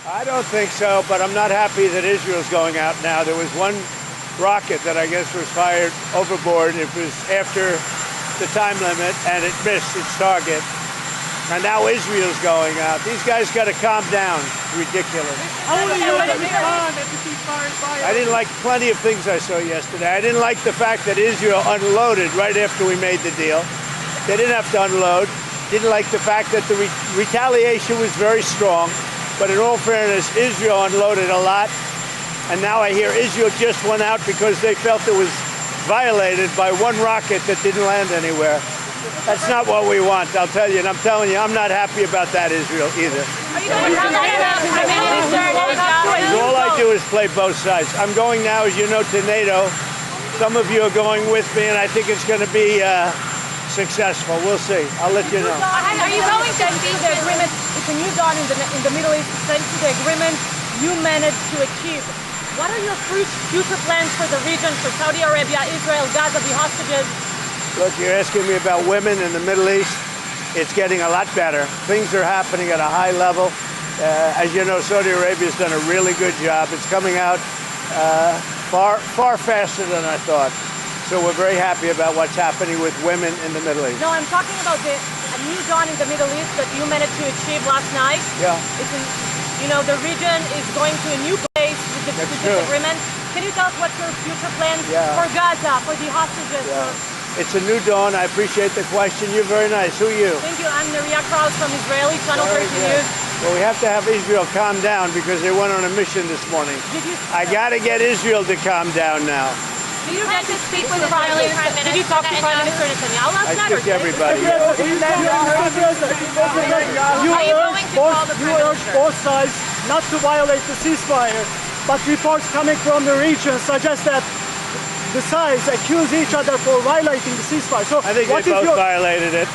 I don't think so, but I'm not happy that Israel's going out now. There was one rocket that I guess was fired overboard. It was after the time limit, and it missed its target. And now Israel's going out. These guys got to calm down. Ridiculous. How will you respond if the ceasefire is fired? I didn't like plenty of things I saw yesterday. I didn't like the fact that Israel unloaded right after we made the deal. They didn't have to unload. Didn't like the fact that the retaliation was very strong. But in all fairness, Israel unloaded a lot. And now I hear Israel just went out because they felt it was violated by one rocket that didn't land anywhere. That's not what we want, I'll tell you. And I'm telling you, I'm not happy about that, Israel, either. All I do is play both sides. I'm going now, as you know, to NATO. Some of you are going with me, and I think it's going to be successful. We'll see. I'll let you know. Are you going to be the agreement? It's a new dawn in the Middle East. Thanks to the agreement you managed to achieve. What are your future plans for the region, for Saudi Arabia, Israel, Gaza, the hostages? Look, you're asking me about women in the Middle East. It's getting a lot better. Things are happening at a high level. As you know, Saudi Arabia's done a really good job. It's coming out far faster than I thought. So we're very happy about what's happening with women in the Middle East. No, I'm talking about a new dawn in the Middle East that you managed to achieve last night. Yeah. The region is going to a new place with this agreement. Can you tell us what's your future plans for Gaza, for the hostages? Yeah. It's a new dawn. I appreciate the question. You're very nice. Who are you? Thank you. I'm Maria Kraus from Israeli Channel 13 News. Well, we have to have Israel calm down because they went on a mission this morning. I got to get Israel to calm down now. Did you get to speak with the Prime Minister? Did you talk to Prime Minister Netanyahu last night? I speak to everybody. You urge both sides not to violate the ceasefire, but reports coming from the region suggest that the sides accuse each other for violating the ceasefire. So I think they both violated it.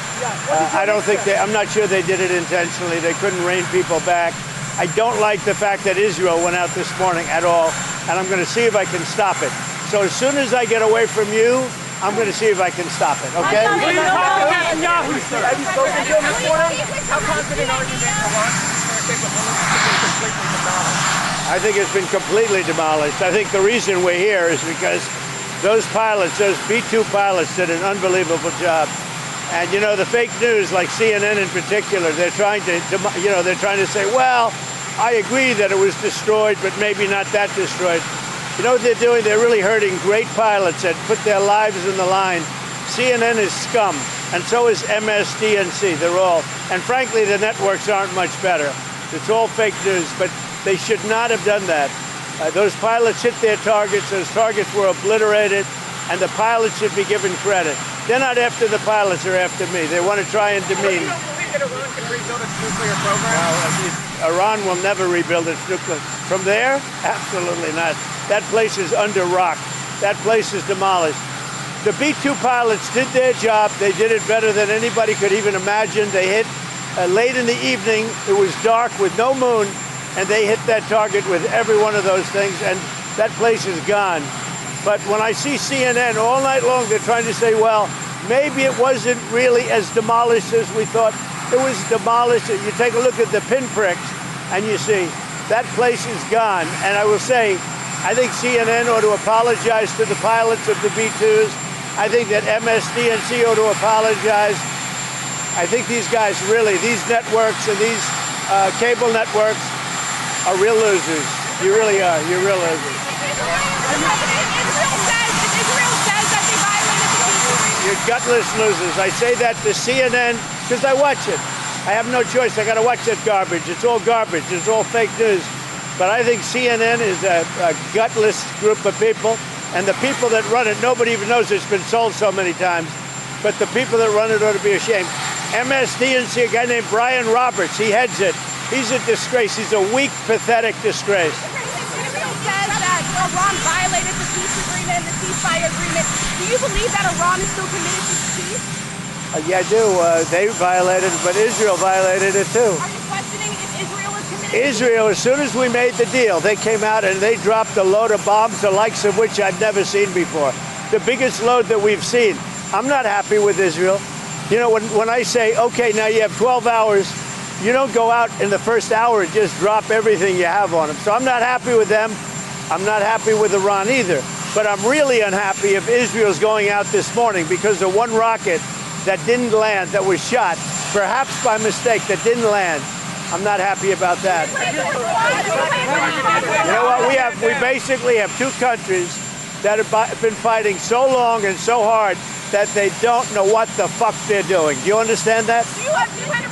I don't think I'm not sure they did it intentionally. They couldn't rein people back. I don't like the fact that Israel went out this morning at all, and I'm going to see if I can stop it. So as soon as I get away from you, I'm going to see if I can stop it, okay? Have you spoken to him this morning? How confident are you that Iran is going to completely demolished? I think it's been completely demolished. I think the reason we're here is because those pilots, those B-2 pilots, did an unbelievable job. And you know, the fake news, like CNN in particular, they're trying to, they're trying to say, well, I agree that it was destroyed, but maybe not that destroyed. You know what they're doing? They're really hurting great pilots that put their lives in the line. CNN is scum, and so is MSDNC. They're all, and frankly, the networks aren't much better. It's all fake news, but they should not have done that. Those pilots hit their targets. Those targets were obliterated, and the pilots should be given credit. They're not after the pilots, they're after me. They want to try and demean. You don't believe that Iran can rebuild its nuclear program? No, Iran will never rebuild its nuclear. From there? Absolutely not. That place is under rock. That place is demolished. The B-2 pilots did their job. They did it better than anybody could even imagine. They hit late in the evening. It was dark with no moon, and they hit that target with every one of those things, and that place is gone. But when I see CNN all night long, they're trying to say, well, maybe it wasn't really as demolished as we thought. It was demolished. You take a look at the pinpricks, and you see that place is gone. And I will say, I think CNN ought to apologize to the pilots of the B-2s. I think that MSDNC ought to apologize. I think these guys really, these networks and these cable networks are real losers. You really are. You're real losers. Israel says that they violated the peace. You're gutless losers. I say that to CNN because I watch it. I have no choice. I got to watch that garbage. It's all garbage. It's all fake news. But I think CNN is a gutless group of people, and the people that run it, nobody even knows it's been sold so many times, but the people that run it ought to be ashamed. MSDNC, a guy named Brian Roberts, he heads it. He's a disgrace. He's a weak, pathetic disgrace. Israel says that Iran violated the peace agreement, the ceasefire agreement. Do you believe that Iran is still committed to peace? Yeah, I do. They violated it, but Israel violated it too. Are you questioning if Israel is committed? Israel, as soon as we made the deal, they came out and they dropped a load of bombs, the likes of which I've never seen before. The biggest load that we've seen. I'm not happy with Israel. You know, when I say, okay, now you have 12 hours You don't go out in the first hour and just drop everything you have on them. So I'm not happy with them. I'm not happy with Iran either. But I'm really unhappy if Israel's going out this morning because of one rocket that didn't land, that was shot, perhaps by mistake, that didn't land. I'm not happy about that. You know what? We basically have two countries that have been fighting so long and so hard that they don't know what the fuck they're doing. Do you understand that? Do you have